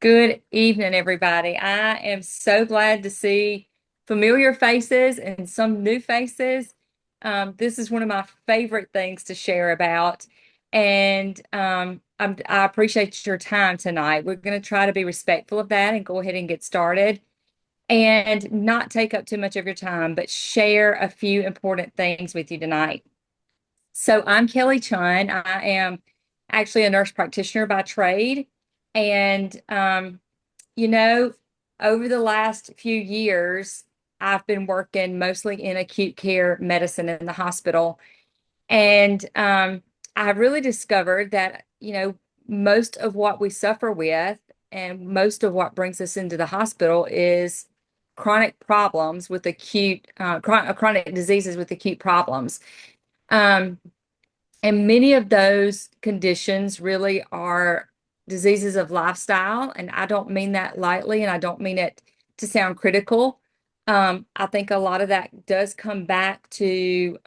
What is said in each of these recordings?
Good evening, everybody. I am so glad to see familiar faces and some new faces. This is one of my favorite things to share about, and I appreciate your time tonight. We're going to try to be respectful of that and go ahead and get started and not take up too much of your time, but share a few important things with you tonight. So I'm Kelly Chun. I am actually a nurse practitioner by trade. And, you know, over the last few years, I've been working mostly in acute care medicine in the hospital. And I've really discovered that, most of what we suffer with and most of what brings us into the hospital is chronic problems with chronic diseases with acute problems. Um, and many of those conditions really are diseases of lifestyle. And I don't mean that lightly, and I don't mean it to sound critical. I think a lot of that does come back to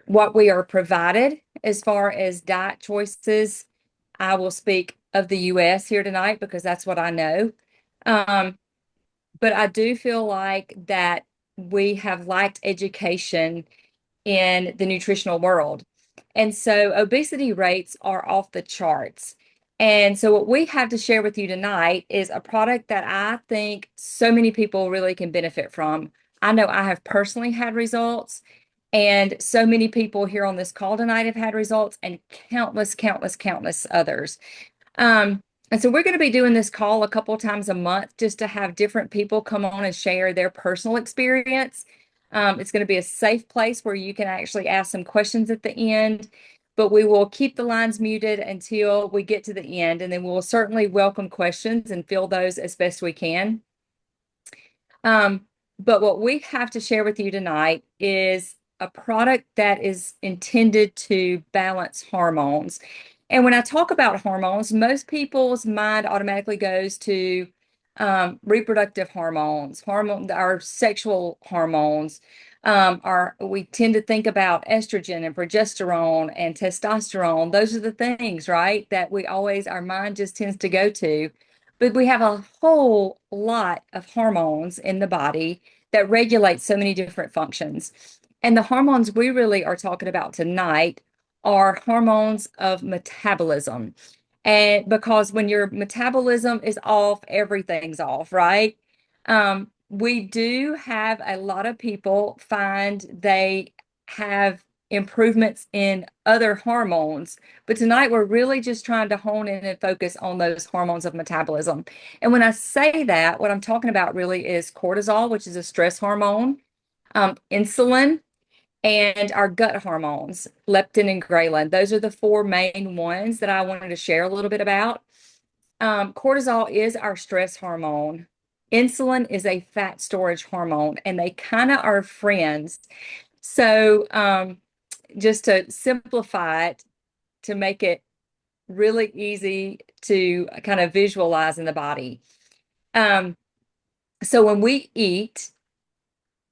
what we are provided as far as diet choices. I will speak of the US here tonight because that's what I know. Um, but I do feel like that we have lacked education in the nutritional world. And so obesity rates are off the charts. And so what we have to share with you tonight is a product that I think so many people really can benefit from. I know I have personally had results, and so many people here on this call tonight have had results, and countless others. And so we're going to be doing this call a couple times a month just to have different people come on and share their personal experience. It's going to be a safe place where you can actually ask some questions at the end, but we will keep the lines muted until we get to the end, and then we'll certainly welcome questions and fill those as best we can. But what we have to share with you tonight is a product that is intended to balance hormones. And when I talk about hormones, most people's mind automatically goes to reproductive hormones, our sexual hormones. We tend to think about estrogen and progesterone and testosterone. Those are the things, right, that our mind just tends to go to. But we have a whole lot of hormones in the body that regulate so many different functions. And the hormones we really are talking about tonight are hormones of metabolism. And because when your metabolism is off, everything's off, right? We do have a lot of people find they have improvements in other hormones, but tonight we're really just trying to hone in and focus on those hormones of metabolism. And when I say that, what I'm talking about really is cortisol, which is a stress hormone, insulin, and our gut hormones, leptin and ghrelin. Those are the four main ones that I wanted to share a little bit about. Cortisol is our stress hormone. Insulin is a fat storage hormone, and they kind of are friends. So, just to simplify it, to make it really easy to kind of visualize in the body. So when we eat,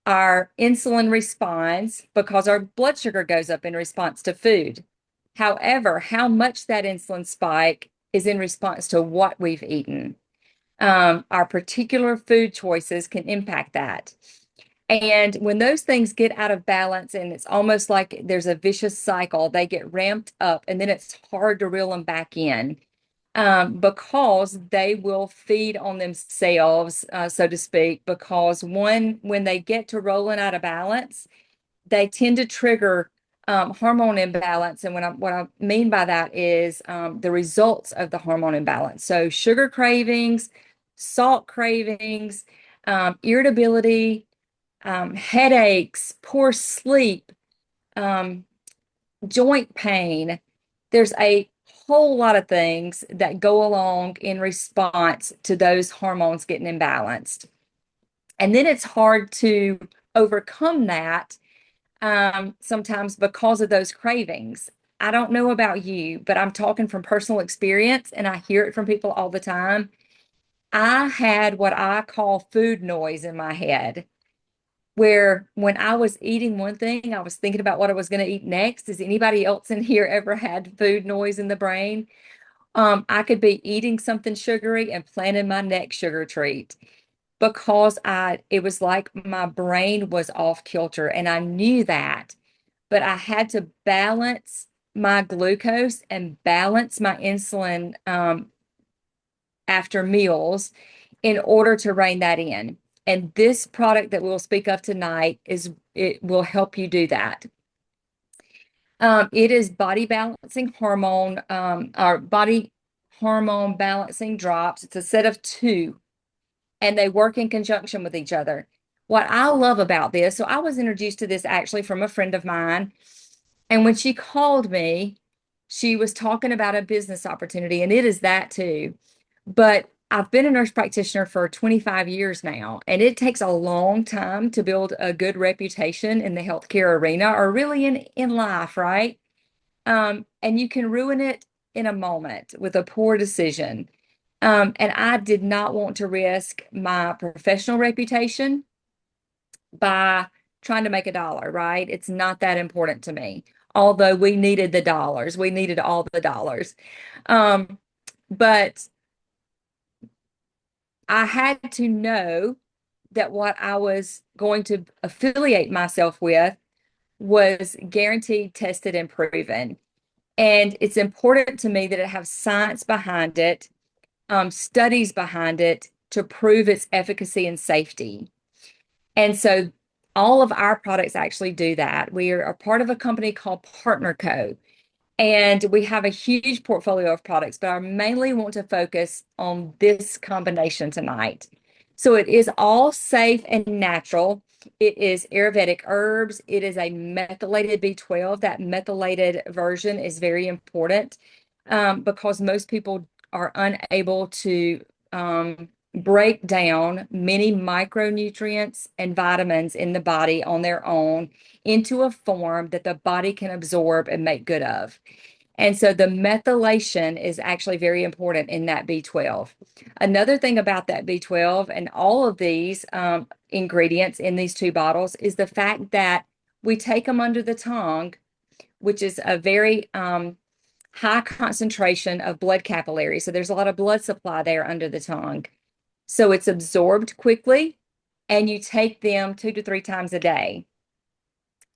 our insulin responds because our blood sugar goes up in response to food. However, how much that insulin spike is in response to what we've eaten. Our particular food choices can impact that. And when those things get out of balance, and it's almost like there's a vicious cycle, they get ramped up and then it's hard to reel them back in, because they will feed on themselves, so to speak, because when they get to rolling out of balance, they tend to trigger hormone imbalance. And what I mean by that is the results of the hormone imbalance. So sugar cravings, salt cravings, irritability, headaches, poor sleep, um, joint pain. There's a whole lot of things that go along in response to those hormones getting imbalanced. And then it's hard to overcome that, sometimes because of those cravings. I don't know about you, but I'm talking from personal experience, and I hear it from people all the time. I had what I call food noise in my head, where when I was eating one thing, I was thinking about what I was going to eat next. Has anybody else in here ever had food noise in the brain? I could be eating something sugary and planning my next sugar treat because it was like my brain was off kilter and I knew that, but I had to balance my glucose and balance my insulin after meals in order to rein that in. And this product that we'll speak of tonight it will help you do that. It is body balancing hormone, or body hormone balancing drops. It's a set of two, and they work in conjunction with each other. What I love about this, so I was introduced to this actually from a friend of mine, and when she called me, she was talking about a business opportunity, and it is that too. But I've been a nurse practitioner for 25 years now, and it takes a long time to build a good reputation in the healthcare arena or really in life, right? And you can ruin it in a moment with a poor decision. And I did not want to risk my professional reputation by trying to make a dollar, right? It's not that important to me. Although we needed the dollars, we needed all the dollars. Um, but I had to know that what I was going to affiliate myself with was guaranteed, tested, and proven. And it's important to me that it have science behind it, studies behind it to prove its efficacy and safety. And so all of our products actually do that. We are a part of a company called Partner Co. And we have a huge portfolio of products, but I mainly want to focus on this combination tonight. So it is all safe and natural. It is Ayurvedic herbs. It is a methylated B12. That methylated version is very important because most people are unable to break down many micronutrients and vitamins in the body on their own into a form that the body can absorb and make good of. And so the methylation is actually very important in that B12. Another thing about that B12 and all of these ingredients in these two bottles is the fact that we take them under the tongue, which is a very high concentration of blood capillaries. So there's a lot of blood supply there under the tongue. So it's absorbed quickly, and you take them 2 to 3 times a day.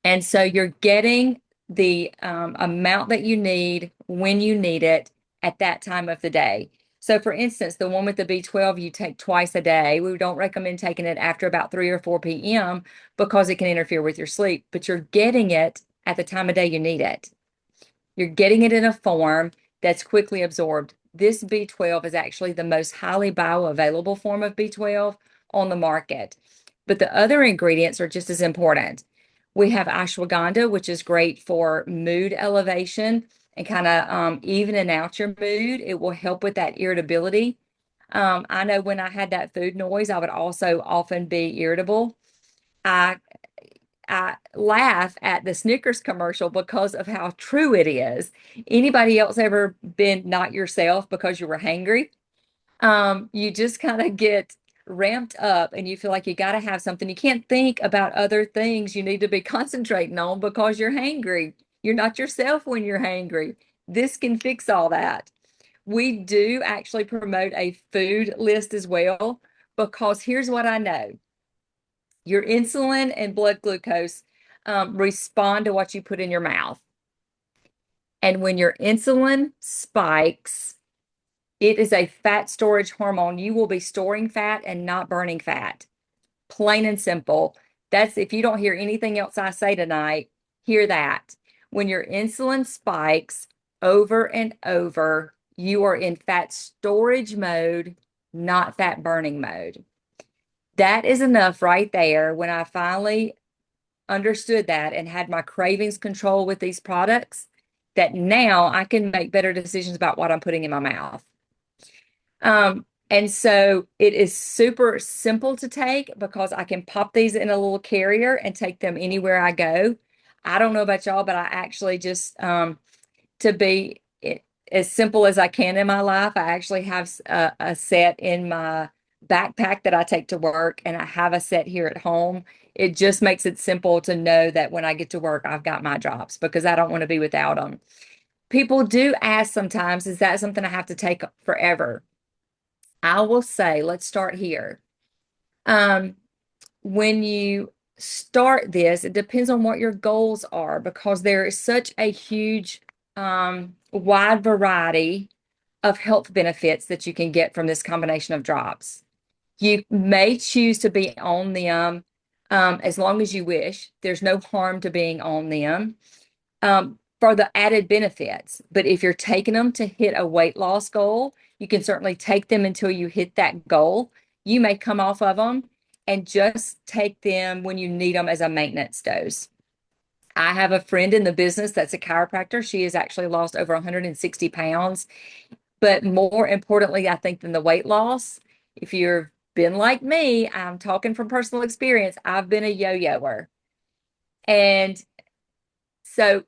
And so you're getting the amount that you need when you need it at that time of the day. So, for instance, the one with the B12 you take twice a day. We don't recommend taking it after about 3 or 4 p.m. because it can interfere with your sleep, but you're getting it at the time of day you need it. You're getting it in a form that's quickly absorbed. This B12 is actually the most highly bioavailable form of B12 on the market. But the other ingredients are just as important. We have ashwagandha, which is great for mood elevation and kind of evening out your mood. It will help with that irritability. I know when I had that food noise, I would also often be irritable. I I laugh at the Snickers commercial because of how true it is. Anybody else ever been not yourself because you were hangry? You just kind of get ramped up and you feel like you got to have something. You can't think about other things you need to be concentrating on because you're hangry. You're not yourself when you're hangry. This can fix all that. We do actually promote a food list as well because here's what I know. Your insulin and blood glucose respond to what you put in your mouth. And when your insulin spikes, it is a fat storage hormone. You will be storing fat and not burning fat. Plain and simple. That's if you don't hear anything else I say tonight, hear that. When your insulin spikes over and over, you are in fat storage mode, not fat burning mode. That is enough right there. When I finally understood that and had my cravings control with these products, that now I can make better decisions about what I'm putting in my mouth. And so it is super simple to take because I can pop these in a little carrier and take them anywhere I go. I don't know about y'all, but I actually just to be as simple as I can in my life, I actually have a set in my backpack that I take to work, and I have a set here at home. It just makes it simple to know that when I get to work, I've got my drops because I don't want to be without them. People do ask sometimes, is that something I have to take forever? I will say, let's start here. Um, when you start this, it depends on what your goals are because there is such a huge, wide variety of health benefits that you can get from this combination of drops. You may choose to be on them as long as you wish. There's no harm to being on them for the added benefits. But if you're taking them to hit a weight loss goal, you can certainly take them until you hit that goal. You may come off of them and just take them when you need them as a maintenance dose. I have a friend in the business that's a chiropractor. She has actually lost over 160 pounds. But more importantly, I think, than the weight loss, if you've been like me, I'm talking from personal experience, I've been a yo-yoer. And so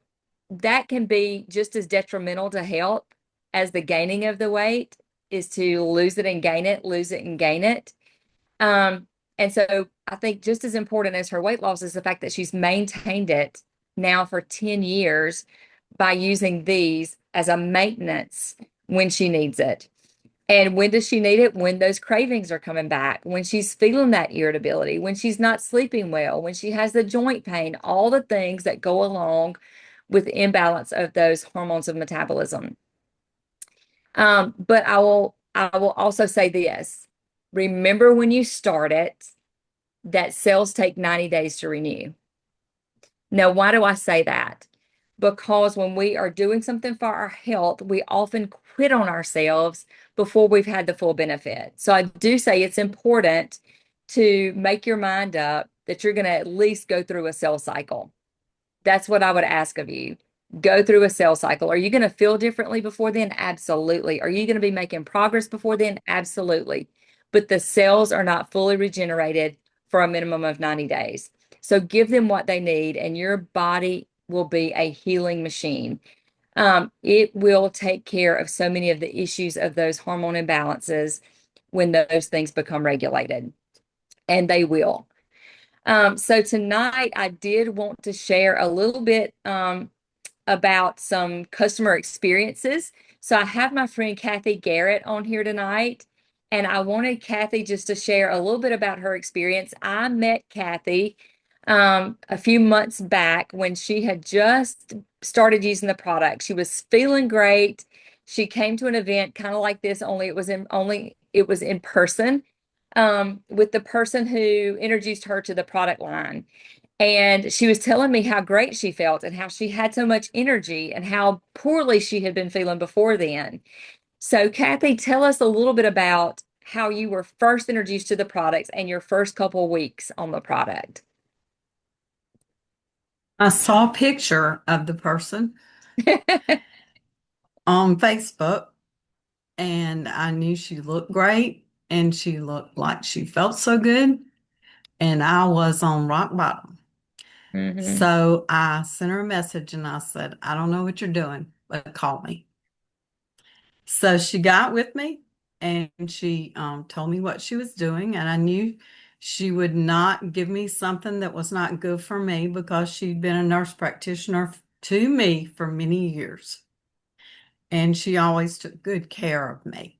that can be just as detrimental to health as the gaining of the weight is to lose it and gain it, lose it and gain it. Um, and so I think just as important as her weight loss is the fact that she's maintained it now for 10 years by using these as a maintenance when she needs it. And when does she need it? When those cravings are coming back, when she's feeling that irritability, when she's not sleeping well, when she has the joint pain, all the things that go along with the imbalance of those hormones of metabolism. But I will also say this. Remember when you start it, that cells take 90 days to renew. Now, why do I say that? Because when we are doing something for our health, we often quit on ourselves before we've had the full benefit. So I do say it's important to make your mind up that you're going to at least go through a cell cycle. That's what I would ask of you. Go through a cell cycle. Are you going to feel differently before then? Absolutely. Are you going to be making progress before then? Absolutely. But the cells are not fully regenerated for a minimum of 90 days. So give them what they need, and your body will be a healing machine. It will take care of so many of the issues of those hormone imbalances when those things become regulated, and they will. So tonight I did want to share a little bit about some customer experiences. So I have my friend Kathy Garrett on here tonight, and I wanted Kathy just to share a little bit about her experience. I met Kathy a few months back when she had just started using the product. She was feeling great. She came to an event kind of like this, only it was in person with the person who introduced her to the product line. And she was telling me how great she felt and how she had so much energy and how poorly she had been feeling before then. So, Kathy, tell us a little bit about how you were first introduced to the products and your first couple of weeks on the product. I saw a picture of the person on Facebook and I knew she looked great and she looked like she felt so good. And I was on rock bottom. Hmm. So I sent her a message and I said, I don't know what you're doing, but call me. So she got with me and she told me what she was doing. And I knew she would not give me something that was not good for me because she'd been a nurse practitioner to me for many years. And she always took good care of me.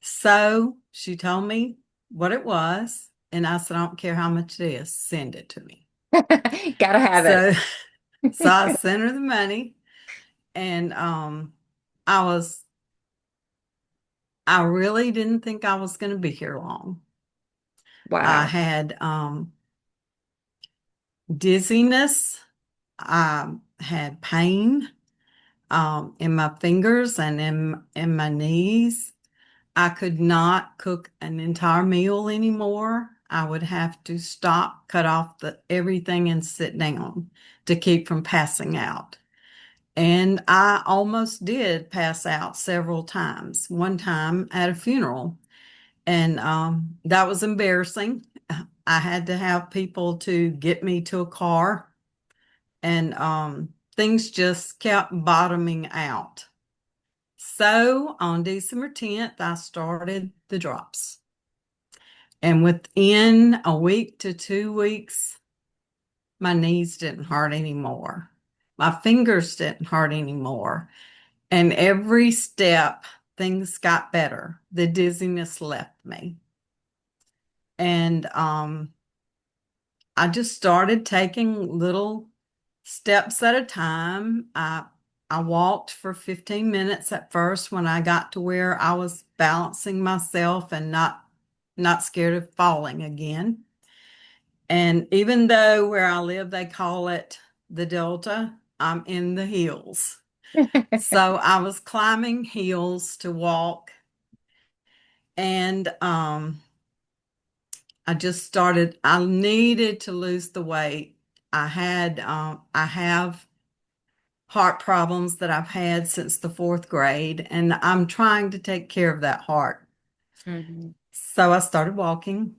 So she told me what it was, and I said, I don't care how much it is, send it to me. Gotta have it. So, so I sent her the money, and I was, I really didn't think I was going to be here long. I Wow. had dizziness, I had pain in my fingers and in my knees. I could not cook an entire meal anymore. I would have to stop, cut off everything and sit down to keep from passing out. And I almost did pass out several times. One time at a funeral, and that was embarrassing. I had to have people to get me to a car, and things just kept bottoming out. So on December 10th, I started the drops. And within a week to 2 weeks, my knees didn't hurt anymore. my fingers didn't hurt anymore. And every step, things got better. The dizziness left me. And I just started taking little steps at a time. I walked for 15 minutes at first when I got to where I was balancing myself and not scared of falling again. And even though where I live they call it the Delta, I'm in the hills. So I was climbing hills to walk, and I just started. I needed to lose the weight. I have heart problems that I've had since the fourth grade, and I'm trying to take care of that heart. Mhm. So I started walking,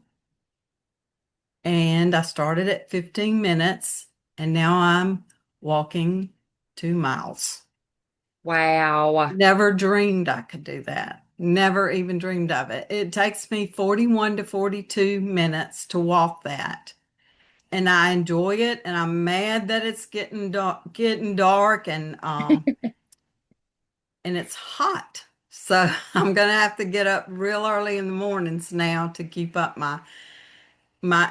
and I started at 15 minutes, and now I'm walking 2 miles. Wow. Never dreamed I could do that. Never even dreamed of it. It takes me 41 to 42 minutes to walk that. And I enjoy it, and I'm mad that it's getting dark and it's hot. So I'm gonna have to get up real early in the mornings now to keep up my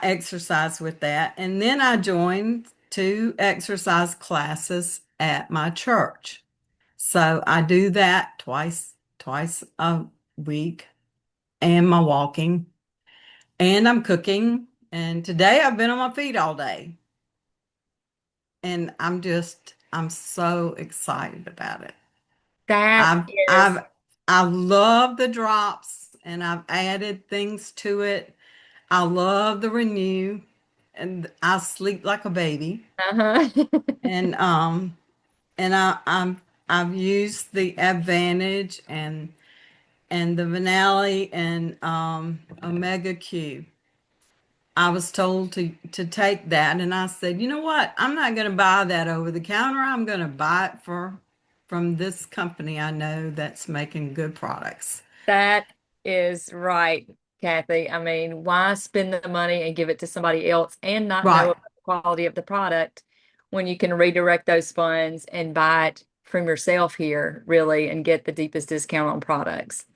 exercise with that. And then I joined 2 exercise classes at my church. So I do that twice a week, and my walking, and I'm cooking. And today I've been on my feet all day, and I'm so excited about it. That I've is, I've I love the drops, and I've added things to it. I love the renew, and I sleep like a baby. uh-huh. And I've used the Advantage and the Vanilla and Omega Q. I was told to take that, and I said, you know what? I'm not going to buy that over the counter. I'm going to buy it from this company I know that's making good products. That is right, Kathy. I mean, why spend the money and give it to somebody else and not know Right, about the quality of the product when you can redirect those funds and buy it from yourself here, really, and get the deepest discount on products?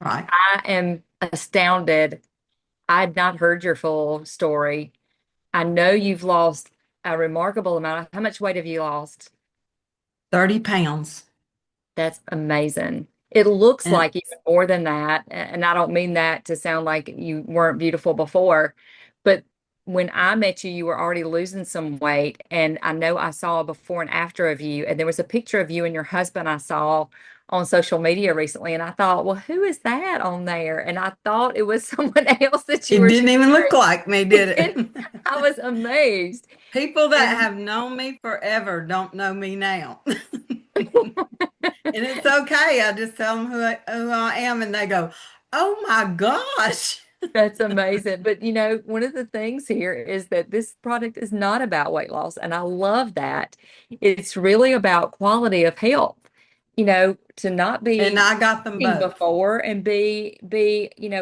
right. I am astounded. I had not heard your full story. I know you've lost a remarkable amount. How much weight have you lost? 30 pounds. That's amazing. It looks And like even more than that. And I don't mean that to sound like you weren't beautiful before, but when I met you, you were already losing some weight. And I know I saw a before and after of you. And there was a picture of you and your husband I saw on social media recently. And I thought, well, who is that on there? And I thought it was someone else that you it were didn't even look sharing. like me, did And it? I was amazed. People that And have known me forever don't know me now. And it's okay. I just tell them who I am, and they go, "Oh my gosh." that's amazing. But one of the things here is that this product is not about weight loss, and I love that. It's really about quality of health. To not And be I got them eating both. before and be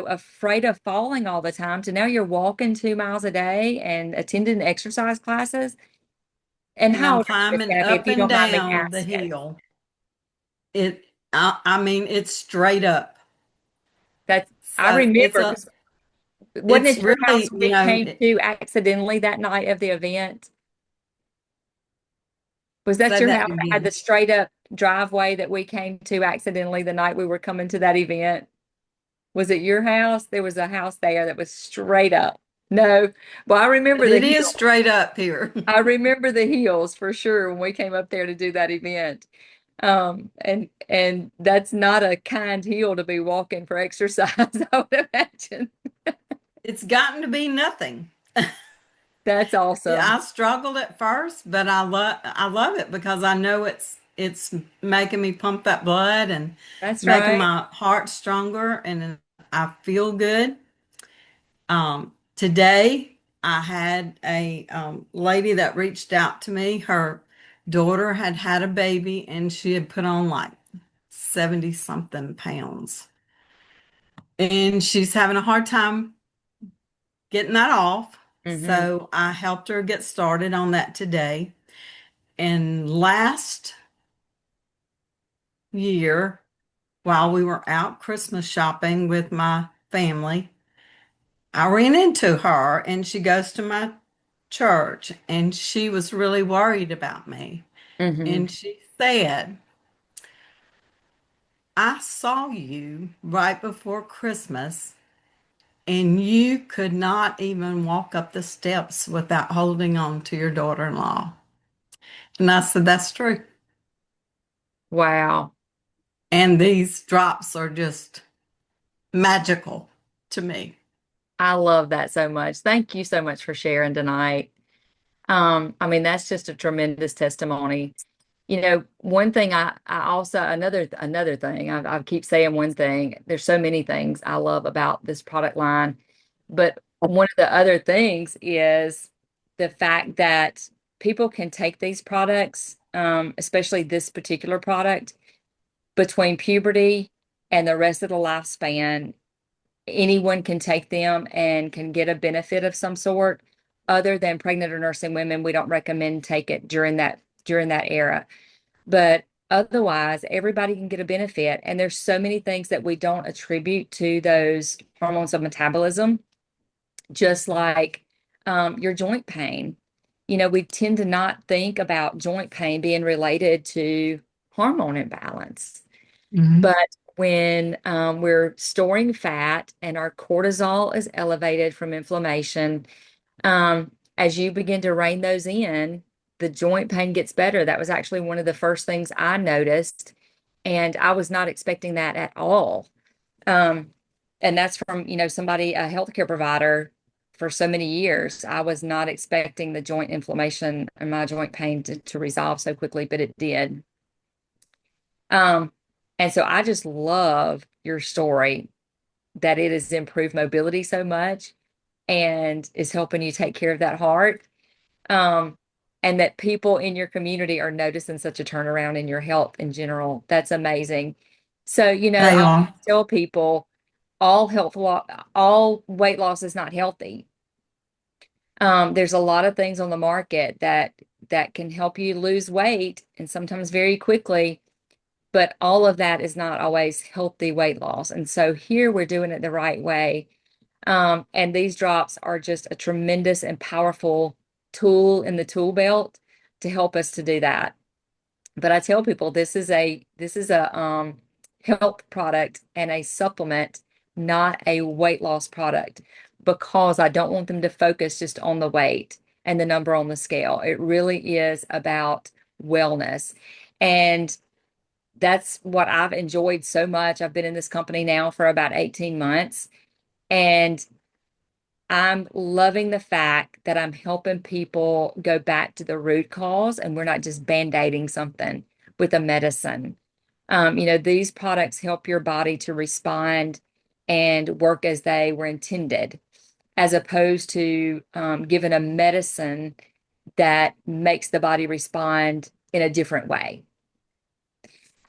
afraid of falling all the time to now you're walking 2 miles a day and attending exercise classes. And And how I'm old are you, Miss climbing Kathy, if up you and don't mind me down the asking? hill. I mean, it's straight up. I So remember because wasn't it's it your really, house we came to accidentally that night of the event? Was that say your that house that had the again. straight up driveway that we came to accidentally the night we were coming to that event? Was it your house? There was a house there that was straight up. No. Well, I remember But the it is hill. straight up here. I remember the hills for sure when we came up there to do that event. And that's not a kind hill to be walking for exercise, I would imagine. It's gotten to be nothing. That's Yeah, awesome. I struggled at first, but I love it because I know it's making me pump that blood and That's making right. my heart stronger, and I feel good. Today I had a lady that reached out to me. Her daughter had had a baby, and she had put on like 70 something pounds, and she's having a hard time getting that off. Hmm. So I helped her get started on that today. And last year, while we were out Christmas shopping with my family, I ran into her and she goes to my church and she was really worried about me. Hmm. And she said, I saw you right before Christmas and you could not even walk up the steps without holding on to your daughter-in-law. And I said, that's true. Wow. And these drops are just magical to me. I love that so much. Thank you so much for sharing tonight. I mean, that's just a tremendous testimony. You know, one thing I also another thing I keep saying one thing. There's so many things I love about this product line, but one of the other things is the fact that people can take these products, especially this particular product, between puberty and the rest of the lifespan. Anyone can take them and can get a benefit of some sort. Other than pregnant or nursing women, we don't recommend take it during that era. But otherwise, everybody can get a benefit. And there's so many things that we don't attribute to those hormones of metabolism, just like your joint pain. You know, we tend to not think about joint pain being related to hormone imbalance. Mhm. But when we're storing fat and our cortisol is elevated from inflammation, as you begin to rein those in, the joint pain gets better. That was actually one of the first things I noticed, and I was not expecting that at all. Um, and that's from, somebody, a healthcare provider for so many years. I was not expecting the joint inflammation and my joint pain to resolve so quickly, but it did. Um, and so I just love your story that it has improved mobility so much and is helping you take care of that heart. Um, and that people in your community are noticing such a turnaround in your health in general. That's amazing. So, They I always are. tell people all weight loss is not healthy. There's a lot of things on the market that can help you lose weight and sometimes very quickly, but all of that is not always healthy weight loss. And so here we're doing it the right way. And these drops are just a tremendous and powerful tool in the tool belt to help us to do that. But I tell people this is a health product and a supplement, not a weight loss product, because I don't want them to focus just on the weight and the number on the scale. It really is about wellness. And that's what I've enjoyed so much. I've been in this company now for about 18 months, and I'm loving the fact that I'm helping people go back to the root cause and we're not just band-aiding something with a medicine. These products help your body to respond and work as they were intended, as opposed to giving a medicine that makes the body respond in a different way.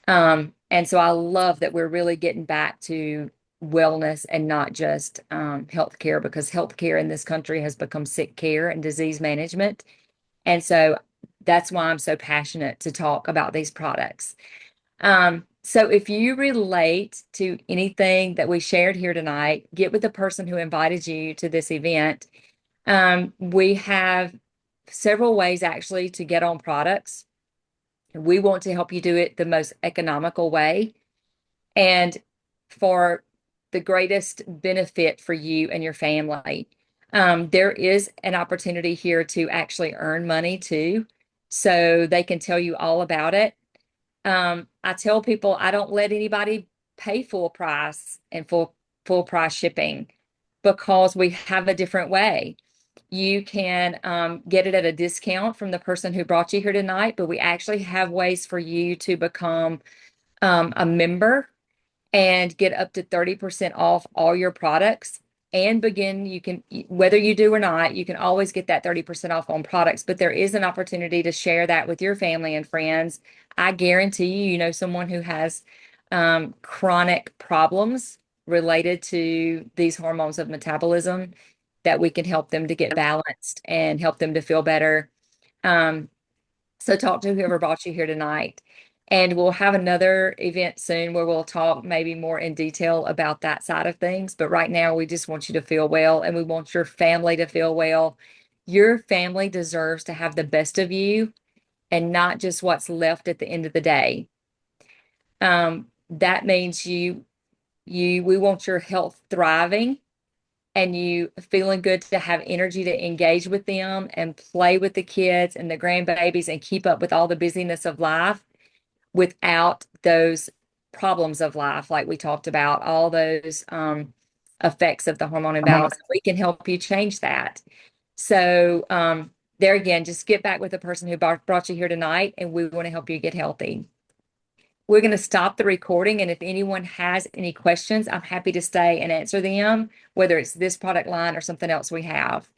And so I love that we're really getting back to wellness and not just healthcare, because healthcare in this country has become sick care and disease management. And so that's why I'm so passionate to talk about these products. So if you relate to anything that we shared here tonight, get with the person who invited you to this event. We have several ways actually to get on products. We want to help you do it the most economical way and for the greatest benefit for you and your family. There is an opportunity here to actually earn money too, so they can tell you all about it. I tell people I don't let anybody pay full price and full price shipping because we have a different way. You can get it at a discount from the person who brought you here tonight, but we actually have ways for you to become a member and get up to 30% off all your products and begin. You can, whether you do or not, you can always get that 30% off on products, but there is an opportunity to share that with your family and friends. I guarantee you know someone who has chronic problems related to these hormones of metabolism that we can help them to get balanced and help them to feel better. Um, So talk to whoever brought you here tonight. And we'll have another event soon where we'll talk maybe more in detail about that side of things. But right now, we just want you to feel well and we want your family to feel well. Your family deserves to have the best of you and not just what's left at the end of the day. That means we want your health thriving and you feeling good to have energy to engage with them and play with the kids and the grandbabies and keep up with all the busyness of life without those problems of life, like we talked about, all those effects of the hormone imbalance. We can help you change that. So, there again, just get back with the person who brought you here tonight, and we want to help you get healthy. We're going to stop the recording, and if anyone has any questions, I'm happy to stay and answer them, whether it's this product line or something else we have.